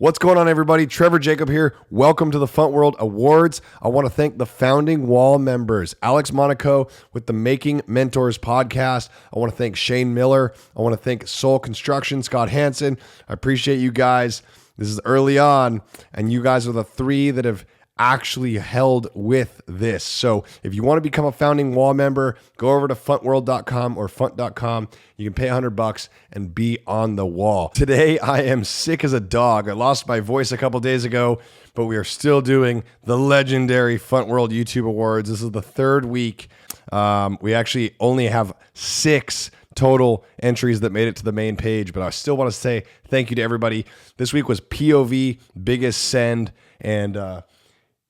What's going on, everybody? Trevor Jacob here. Welcome to the FUNT World Awards. I want to thank the founding wall members, Alex Monaco with the Making Mentors podcast. I want to thank Shane Miller. I want to thank Soul Construction, Scott Hansen. I appreciate you guys. This is early on, and you guys are the three that have actually held with this. So if you want to become a founding wall member, go over to funtworld.com or funt.com. You can pay $100 and be on the wall. Today, I am sick as a dog. I lost my voice a couple days ago, but we are still doing the legendary FUNT World YouTube Awards. This is the third week. We actually only have 6 total entries that made it to the main page, but I still want to say thank you to everybody. This week was POV, biggest send, and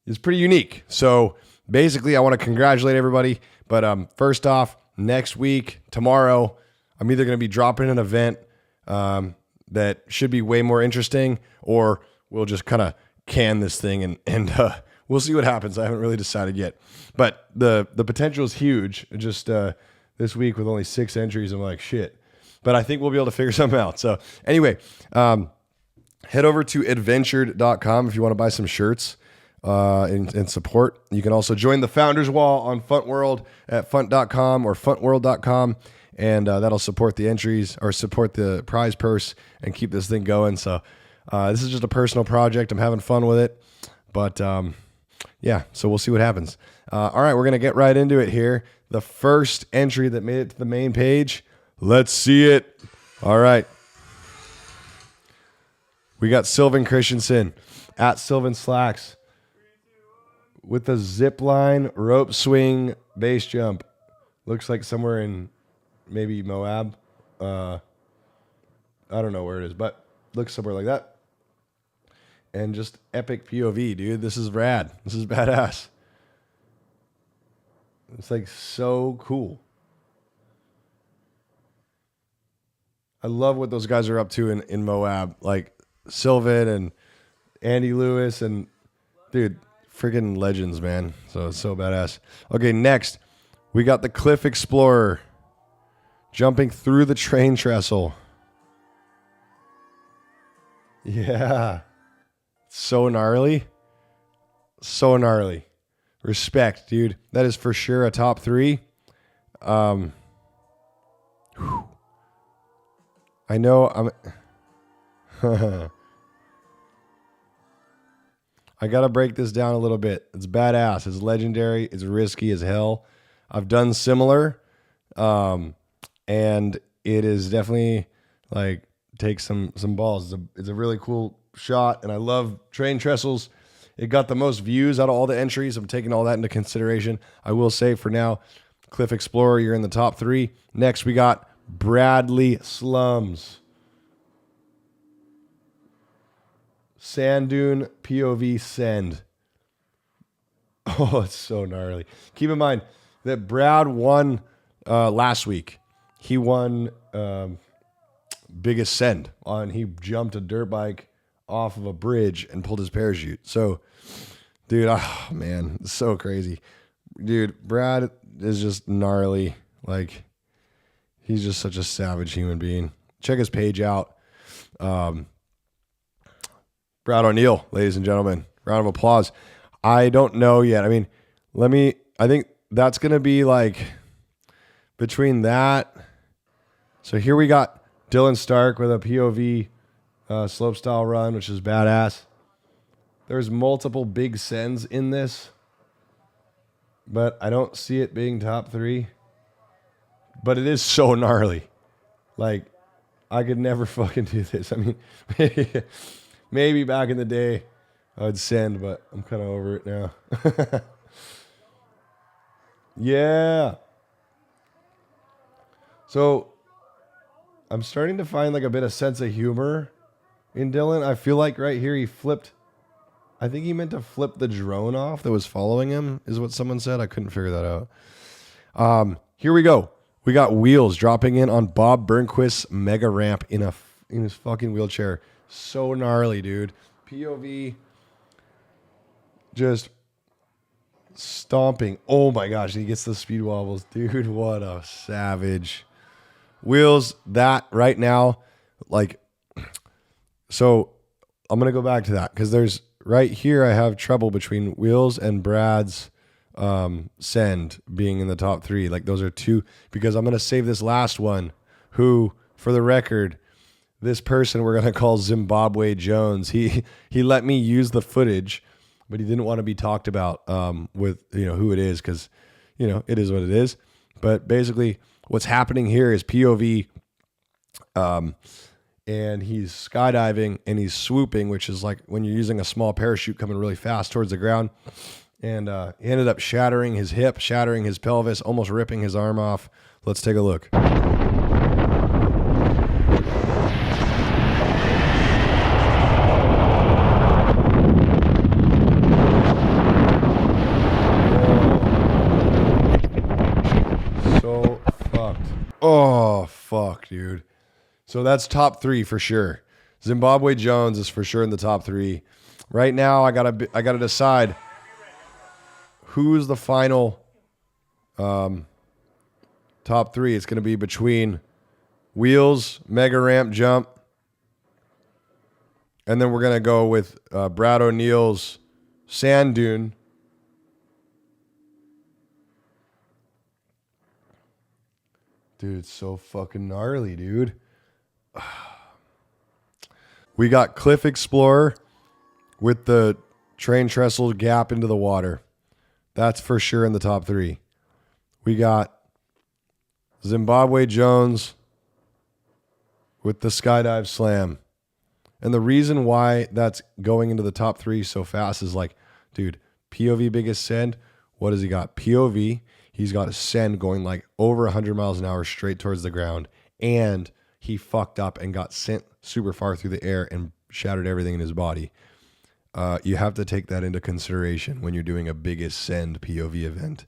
it's pretty unique. So basically, I want to congratulate everybody. But first off, next week, tomorrow, I'm either going to be dropping an event that should be way more interesting, or we'll just kind of can this thing and we'll see what happens. I haven't really decided yet. But the potential is huge. Just this week with only 6 entries, I'm like, shit. But I think we'll be able to figure something out. So anyway, head over to adventured.com if you want to buy some shirts. And support. You can also join the Founders Wall on FUNT World at funt.com or funtworld.com, and that'll support the entries or support the prize purse and keep this thing going. So this is just a personal project. I'm having fun with it, but yeah, so we'll see what happens. All right, we're going to get right into it here. The first entry that made it to the main page. Let's see it. All right. We got Sylvan Christensen at Sylvan Slacks with the zip line, rope swing, base jump. Looks like somewhere in maybe Moab. I don't know where it is, but looks somewhere like that. And just epic POV, dude. This is rad. This is badass. It's like so cool. I love what those guys are up to in Moab. Like Sylvan and Andy Lewis and dude, freaking legends, man. So it's so badass. Okay, next, we got the Cliff Explorer jumping through the train trestle. Yeah. So gnarly. So gnarly. Respect, dude. That is for sure a top 3. I know I'm... I got to break this down a little bit. It's badass. It's legendary. It's risky as hell. I've done similar. And it is definitely like takes some balls. It's a really cool shot. And I love train trestles. It got the most views out of all the entries. I'm taking all that into consideration. I will say for now, Cliff Explorer, you're in the top 3. Next, we got Bradley Slums. Sand dune POV send. Oh, it's so gnarly. Keep in mind that Brad won last week. He won biggest send on. He jumped a dirt bike off of a bridge and pulled his parachute. So, dude, oh man, it's so crazy. Dude, Brad is just gnarly. Like, he's just such a savage human being. Check his page out. Brad O'Neill, ladies and gentlemen. Round of applause. I don't know yet. I mean, I think that's going to be like between that. So here we got Dylan Stark with a POV slopestyle run, which is badass. There's multiple big sends in this, but I don't see it being top 3. But it is so gnarly. Like, I could never fucking do this. I mean... Maybe back in the day I would send, but I'm kind of over it now. Yeah. So I'm starting to find like a bit of sense of humor in Dylan. I feel like right here he flipped. I think he meant to flip the drone off that was following him, is what someone said. I couldn't figure that out. Here we go. We got Wheels dropping in on Bob Burnquist's mega ramp in his fucking wheelchair. So gnarly, dude. POV just stomping. Oh my gosh, he gets the speed wobbles. Dude, what a savage. Wheels, that right now, like, so I'm going to go back to that because there's right here, I have trouble between Wheels and Brad's send being in the top 3. Like those are 2, because I'm going to save this last one, who, for the record, this person we're going to call Zimbabwe Jones. He let me use the footage, but he didn't want to be talked about with, who it is, because, it is what it is. But basically what's happening here is POV, and he's skydiving and he's swooping, which is like when you're using a small parachute coming really fast towards the ground. And he ended up shattering his hip, shattering his pelvis, almost ripping his arm off. Let's take a look. So fucked. Oh, fuck, dude. So that's top 3 for sure. Zimbabwe Jones is for sure in the top 3. Right now, I gotta decide who's the final top 3. It's gonna be between Wheels, Mega Ramp Jump, and then we're gonna go with Brad O'Neill's Sand Dune. Dude, it's so fucking gnarly, dude. We got Cliff Explorer with the train trestle gap into the water. That's for sure in the top 3. We got Zimbabwe Jones with the skydive slam. And the reason why that's going into the top 3 so fast is like, dude, POV biggest send. What has he got? POV. He's got a send going like over 100 miles an hour straight towards the ground. And he fucked up and got sent super far through the air and shattered everything in his body. You have to take that into consideration when you're doing a biggest send POV event.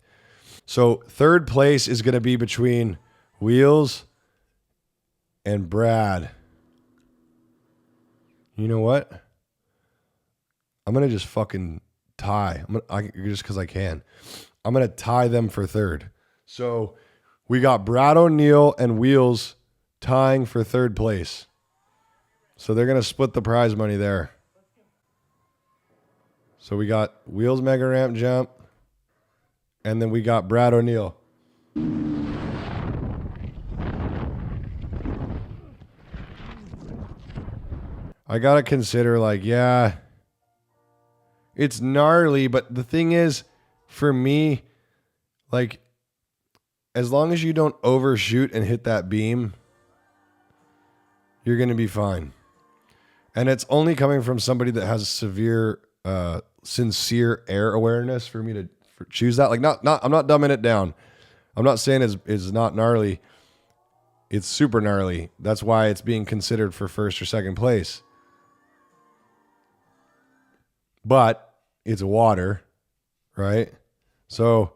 So third place is going to be between Wheels and Brad. You know what? I'm going to just fucking tie. Just because I can. I'm going to tie them for third. So we got Brad O'Neill and Wheels tying for third place. So they're going to split the prize money there. So we got Wheels Mega Ramp Jump, and then we got Brad O'Neill. I got to consider it's gnarly, but the thing is, for me, as long as you don't overshoot and hit that beam, you're going to be fine. And it's only coming from somebody that has severe, sincere air awareness for me to choose that. I'm not dumbing it down. I'm not saying it's not gnarly. It's super gnarly. That's why it's being considered for first or second place. But it's water, right? So,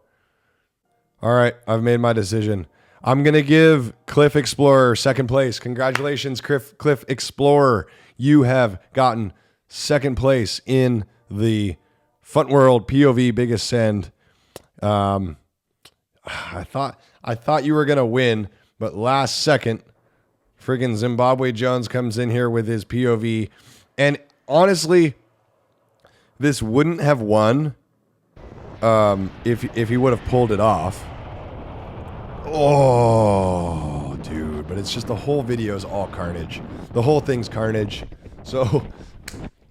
all right, I've made my decision. I'm going to give Cliff Explorer second place. Congratulations, Cliff Explorer. You have gotten second place in the FUNT World POV Biggest Send. I thought you were going to win, but last second, friggin' Zimbabwe Jones comes in here with his POV. And honestly, this wouldn't have won if he would have pulled it off. Oh, dude. But it's just the whole video is all carnage. The whole thing's carnage. So,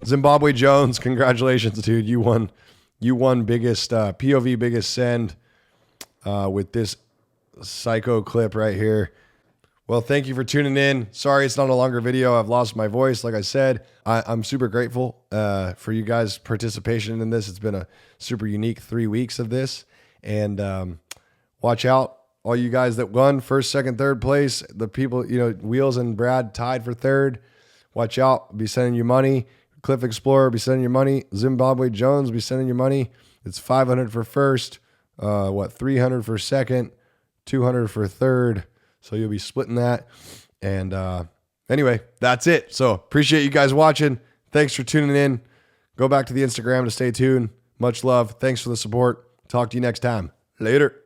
Zimbabwe Jones, congratulations, dude. You won biggest POV biggest send with this psycho clip right here. Well, thank you for tuning in. Sorry it's not a longer video. I've lost my voice. Like I said, I'm super grateful for you guys' participation in this. It's been a super unique 3 weeks of this. And watch out, all you guys that won first, second, third place. The people, Wheels and Brad tied for third. Watch out. I'll be sending you money. Cliff Explorer be sending you money. Zimbabwe Jones be sending you money. It's $500 for first. $300 for second. $200 for third. So you'll be splitting that. And anyway, that's it. So appreciate you guys watching. Thanks for tuning in. Go back to the Instagram to stay tuned. Much love. Thanks for the support. Talk to you next time. Later.